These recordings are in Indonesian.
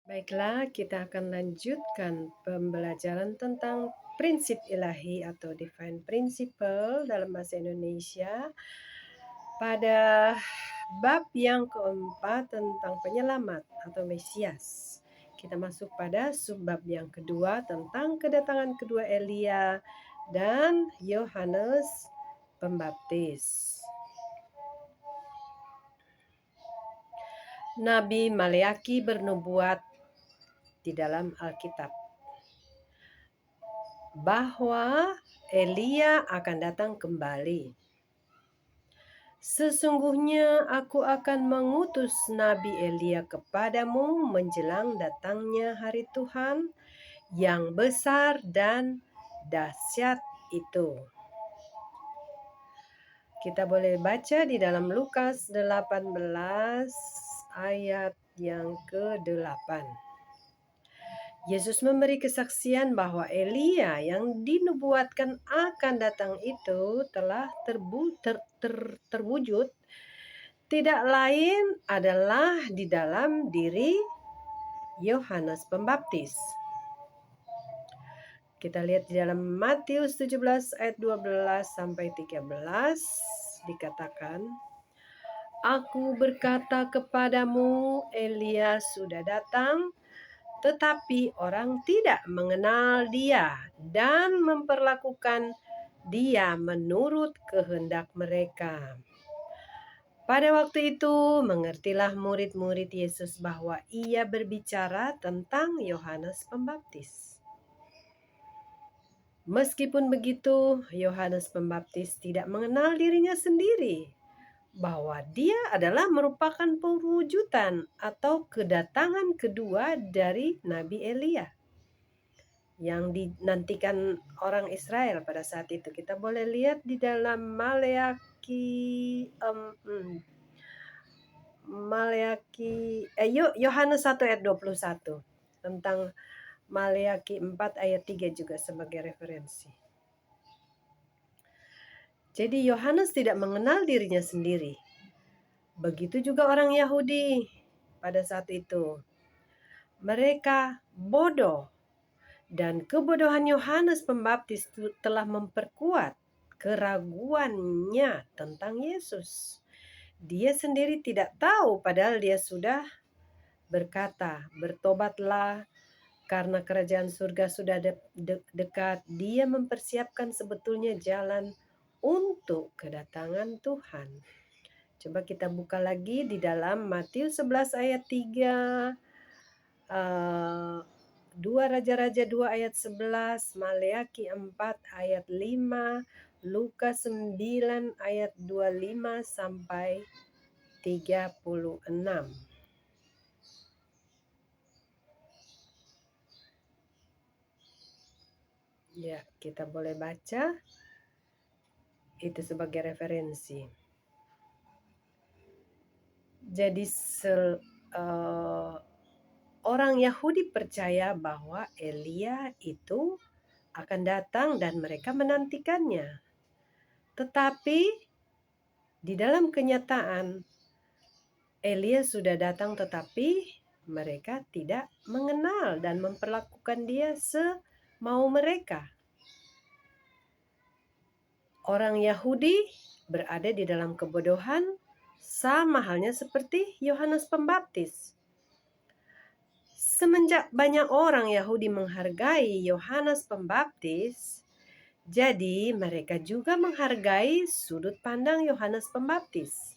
Baiklah, kita akan lanjutkan pembelajaran tentang prinsip ilahi atau divine principle dalam bahasa Indonesia pada bab yang keempat tentang penyelamat atau Mesias. Kita masuk pada subbab yang kedua tentang kedatangan kedua Elia dan Yohanes Pembaptis. Nabi Maleaki bernubuat di dalam Alkitab bahwa Elia akan datang kembali. Sesungguhnya aku akan mengutus Nabi Elia kepadamu menjelang datangnya hari Tuhan yang besar dan dahsyat itu. Kita boleh baca di dalam Lukas 18 ayat yang ke-8. Yesus memberi kesaksian bahwa Elia yang dinubuatkan akan datang itu telah terwujud, tidak lain adalah di dalam diri Yohanes Pembaptis. Kita lihat di dalam Matius 17 ayat 12 sampai 13 dikatakan, "Aku berkata kepadamu, Elia sudah datang, tetapi orang tidak mengenal dia dan memperlakukan dia menurut kehendak mereka." Pada waktu itu, mengertilah murid-murid Yesus bahwa ia berbicara tentang Yohanes Pembaptis. Meskipun begitu, Yohanes Pembaptis tidak mengenal dirinya sendiri, bahwa dia adalah merupakan perwujudan atau kedatangan kedua dari Nabi Elia yang dinantikan orang Israel pada saat itu. Kita boleh lihat di dalam Yohanes 1 ayat 21 tentang Maleaki 4 ayat 3 juga sebagai referensi. Jadi Yohanes tidak mengenal dirinya sendiri. Begitu juga orang Yahudi pada saat itu. Mereka bodoh, dan kebodohan Yohanes Pembaptis telah memperkuat keraguannya tentang Yesus. Dia sendiri tidak tahu, padahal dia sudah berkata, "Bertobatlah, karena kerajaan surga sudah dekat." Dia mempersiapkan sebetulnya jalan untuk kedatangan Tuhan. Coba kita buka lagi di dalam Matius 11 ayat 3, 2 Raja-Raja 2 ayat 11, Maleaki 4 ayat 5, Lukas 9 ayat 25 sampai 36. Ya, kita boleh baca itu sebagai referensi. Jadi orang Yahudi percaya bahwa Elia itu akan datang dan mereka menantikannya. Tetapi di dalam kenyataan Elia sudah datang, tetapi mereka tidak mengenal dan memperlakukan dia semau mereka. Orang Yahudi berada di dalam kebodohan, sama halnya seperti Yohanes Pembaptis. Semenjak banyak orang Yahudi menghargai Yohanes Pembaptis, jadi mereka juga menghargai sudut pandang Yohanes Pembaptis.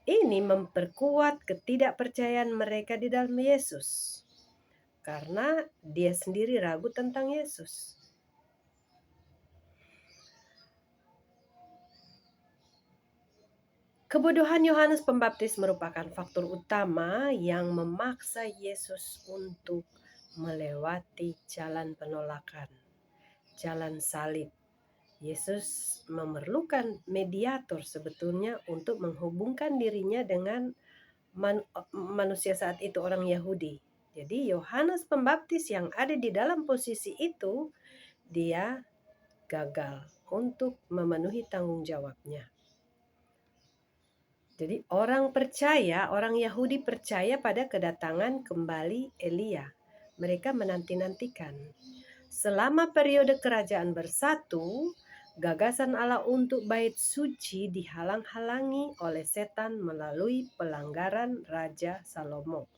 Ini memperkuat ketidakpercayaan mereka di dalam Yesus, karena dia sendiri ragu tentang Yesus. Kebodohan Yohanes Pembaptis merupakan faktor utama yang memaksa Yesus untuk melewati jalan penolakan, jalan salib. Yesus memerlukan mediator sebetulnya untuk menghubungkan dirinya dengan manusia saat itu, orang Yahudi. Jadi Yohanes Pembaptis yang ada di dalam posisi itu, dia gagal untuk memenuhi tanggung jawabnya. Jadi orang Yahudi percaya pada kedatangan kembali Elia. Mereka menanti-nantikan. Selama periode kerajaan bersatu, gagasan Allah untuk bait suci dihalang-halangi oleh setan melalui pelanggaran Raja Salomo.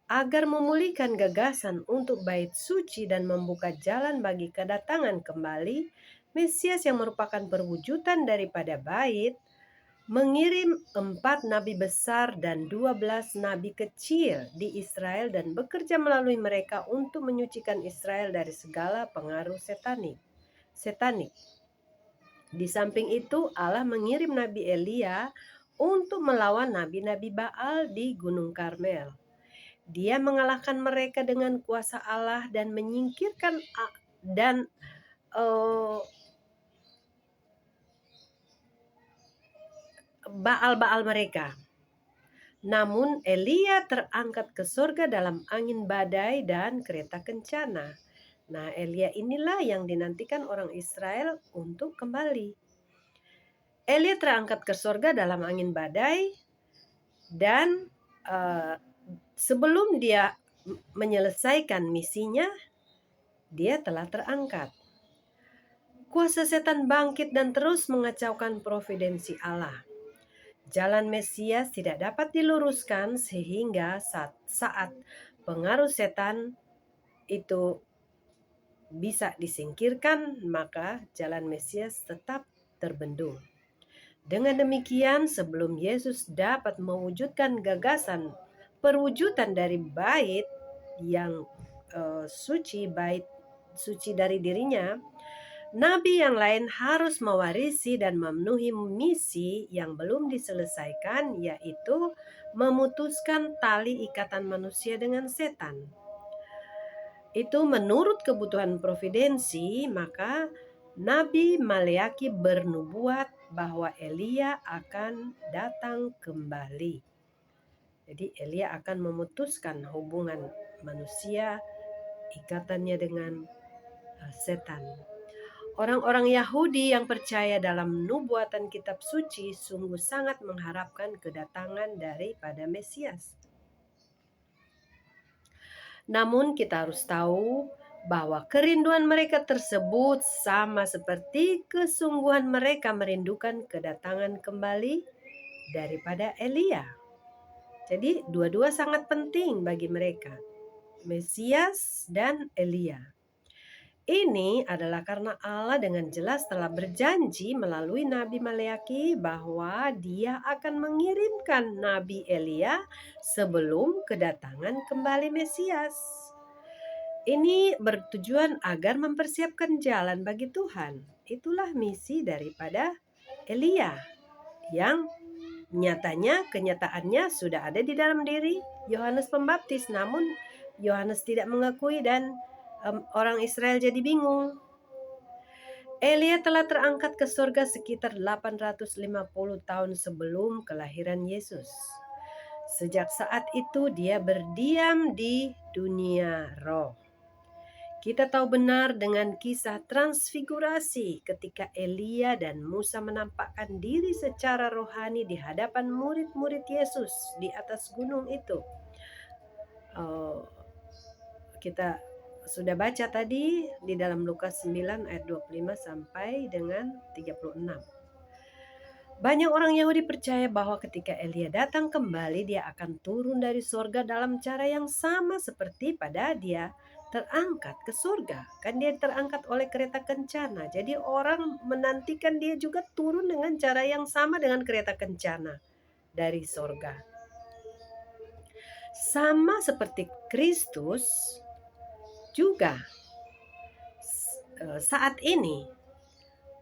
Agar memulihkan gagasan untuk bait suci dan membuka jalan bagi kedatangan kembali Mesias yang merupakan perwujudan daripada bait, mengirim 4 nabi besar dan 12 nabi kecil di Israel dan bekerja melalui mereka untuk menyucikan Israel dari segala pengaruh setanik. Di samping itu, Allah mengirim Nabi Elia untuk melawan nabi-nabi Baal di Gunung Karmel. Dia mengalahkan mereka dengan kuasa Allah dan menyingkirkan Baal-Baal mereka. Namun Elia terangkat ke surga dalam angin badai dan kereta kencana. Nah, Elia inilah yang dinantikan orang Israel untuk kembali. Elia terangkat ke surga dalam angin badai dan sebelum dia menyelesaikan misinya, dia telah terangkat. Kuasa setan bangkit dan terus mengacaukan providensi Allah. Jalan Mesias tidak dapat diluruskan sehingga saat pengaruh setan itu bisa disingkirkan, maka jalan Mesias tetap terbendung. Dengan demikian, sebelum Yesus dapat mewujudkan gagasan perwujudan dari bait yang bait suci dari dirinya, nabi yang lain harus mewarisi dan memenuhi misi yang belum diselesaikan, yaitu memutuskan tali ikatan manusia dengan setan. Itu menurut kebutuhan providensi, maka Nabi Maleaki bernubuat bahwa Elia akan datang kembali. Jadi Elia akan memutuskan hubungan manusia, ikatannya dengan setan. Orang-orang Yahudi yang percaya dalam nubuatan kitab suci sungguh sangat mengharapkan kedatangan daripada Mesias. Namun kita harus tahu bahwa kerinduan mereka tersebut sama seperti kesungguhan mereka merindukan kedatangan kembali daripada Elia. Jadi dua-dua sangat penting bagi mereka, Mesias dan Elia. Ini adalah karena Allah dengan jelas telah berjanji melalui Nabi Maleaki bahwa Dia akan mengirimkan Nabi Elia sebelum kedatangan kembali Mesias. Ini bertujuan agar mempersiapkan jalan bagi Tuhan. Itulah misi daripada Elia yang kenyataannya sudah ada di dalam diri Yohanes Pembaptis, namun Yohanes tidak mengakui dan orang Israel jadi bingung. Elia telah terangkat ke surga sekitar 850 tahun sebelum kelahiran Yesus. Sejak saat itu dia berdiam di dunia roh. Kita tahu benar dengan kisah transfigurasi ketika Elia dan Musa menampakkan diri secara rohani di hadapan murid-murid Yesus di atas gunung itu. Kita sudah baca tadi di dalam Lukas 9 ayat 25 sampai dengan 36. Banyak orang Yahudi percaya bahwa ketika Elia datang kembali, dia akan turun dari surga dalam cara yang sama seperti pada dia terangkat ke surga. Kan dia terangkat oleh kereta kencana. Jadi orang menantikan dia juga turun dengan cara yang sama dengan kereta kencana dari surga. Sama seperti Kristus juga saat ini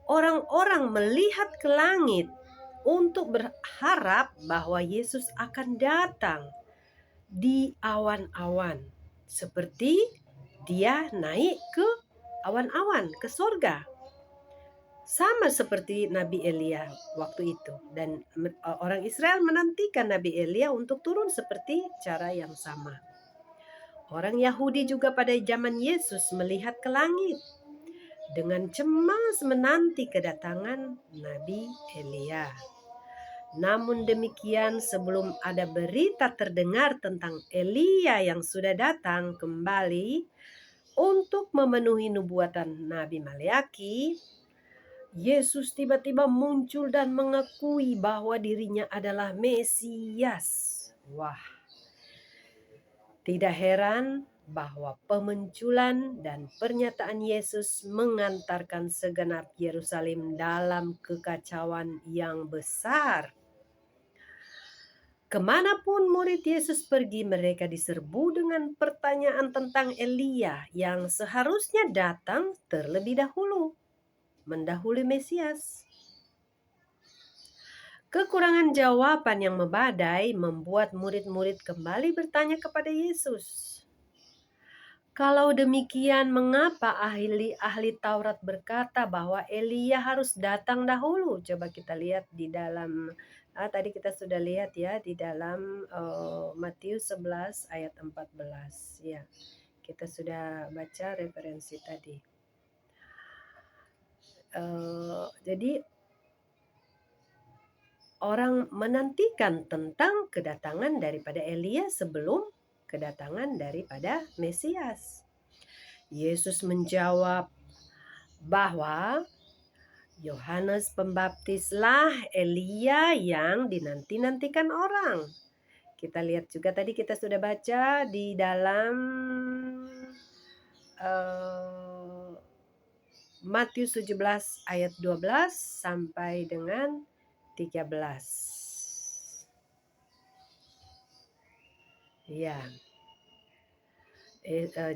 orang-orang melihat ke langit untuk berharap bahwa Yesus akan datang di awan-awan seperti dia naik ke awan-awan ke surga, sama seperti Nabi Elia waktu itu. Dan orang Israel menantikan Nabi Elia untuk turun seperti cara yang sama. Orang Yahudi juga pada zaman Yesus melihat ke langit dengan cemas menanti kedatangan Nabi Elia. Namun demikian, sebelum ada berita terdengar tentang Elia yang sudah datang kembali untuk memenuhi nubuatan Nabi Maleaki, Yesus tiba-tiba muncul dan mengakui bahwa dirinya adalah Mesias. Wah, tidak heran bahwa pemunculan dan pernyataan Yesus mengantarkan segenap Yerusalem dalam kekacauan yang besar. Kemanapun murid Yesus pergi, mereka diserbu dengan pertanyaan tentang Elia yang seharusnya datang terlebih dahulu, mendahului Mesias. Kekurangan jawaban yang membadai membuat murid-murid kembali bertanya kepada Yesus. Kalau demikian, mengapa ahli-ahli Taurat berkata bahwa Elia harus datang dahulu? Coba kita lihat di dalam, tadi kita sudah lihat ya, di dalam Matius 11 ayat 14. Ya, kita sudah baca referensi tadi. Jadi orang menantikan tentang kedatangan daripada Elia sebelum kedatangan daripada Mesias. Yesus menjawab bahwa Yohanes Pembaptislah Elia yang dinanti-nantikan orang. Kita lihat juga tadi kita sudah baca di dalam Matius 17 ayat 12 sampai dengan 13. Ya.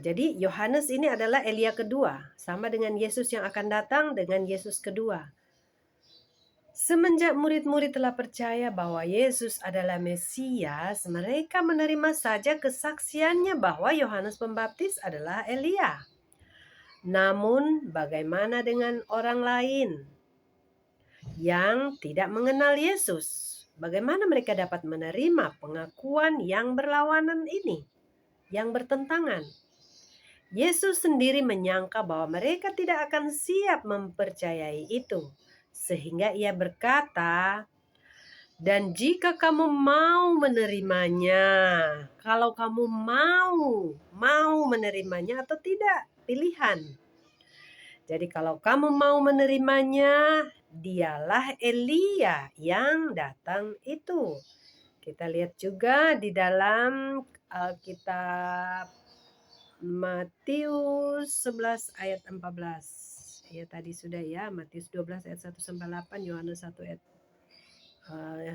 Jadi Yohanes ini adalah Elia kedua, sama dengan Yesus yang akan datang dengan Yesus kedua. Semenjak murid-murid telah percaya bahwa Yesus adalah Mesias, mereka menerima saja kesaksiannya bahwa Yohanes Pembaptis adalah Elia. Namun, bagaimana dengan orang lain yang tidak mengenal Yesus? Bagaimana mereka dapat menerima pengakuan yang berlawanan ini, yang bertentangan? Yesus sendiri menyangka bahwa mereka tidak akan siap mempercayai itu, sehingga ia berkata, "Dan jika kamu mau menerimanya, kalau kamu mau menerimanya atau tidak, pilihan. Jadi kalau kamu mau menerimanya, dialah Elia yang datang itu." Kita lihat juga di dalam Alkitab Matius 11 ayat 14. Ya tadi sudah ya, Matius 12 ayat 1 sampai 8, Yohanes 1 ayat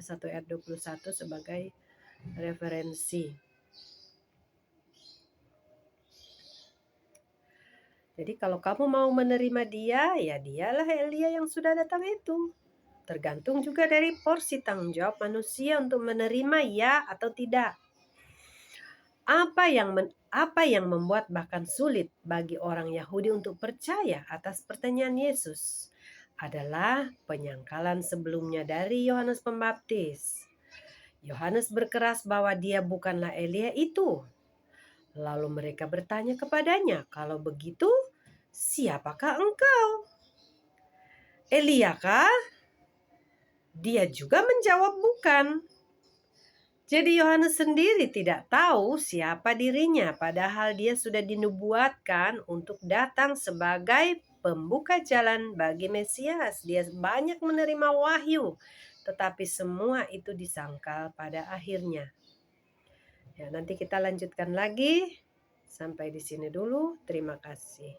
1 ayat 21 sebagai referensi. Jadi kalau kamu mau menerima dia, ya dialah Elia yang sudah datang itu. Tergantung juga dari porsi tanggung jawab manusia untuk menerima ya atau tidak. Apa yang membuat bahkan sulit bagi orang Yahudi untuk percaya atas pertanyaan Yesus adalah penyangkalan sebelumnya dari Yohanes Pembaptis. Yohanes berkeras bahwa dia bukanlah Elia itu. Lalu mereka bertanya kepadanya, "Kalau begitu, siapakah engkau? Elia kah?" Dia juga menjawab, "Bukan." Jadi Yohanes sendiri tidak tahu siapa dirinya, padahal dia sudah dinubuatkan untuk datang sebagai pembuka jalan bagi Mesias. Dia banyak menerima wahyu, tetapi semua itu disangkal pada akhirnya. Ya, nanti kita lanjutkan lagi. Sampai di sini dulu. Terima kasih.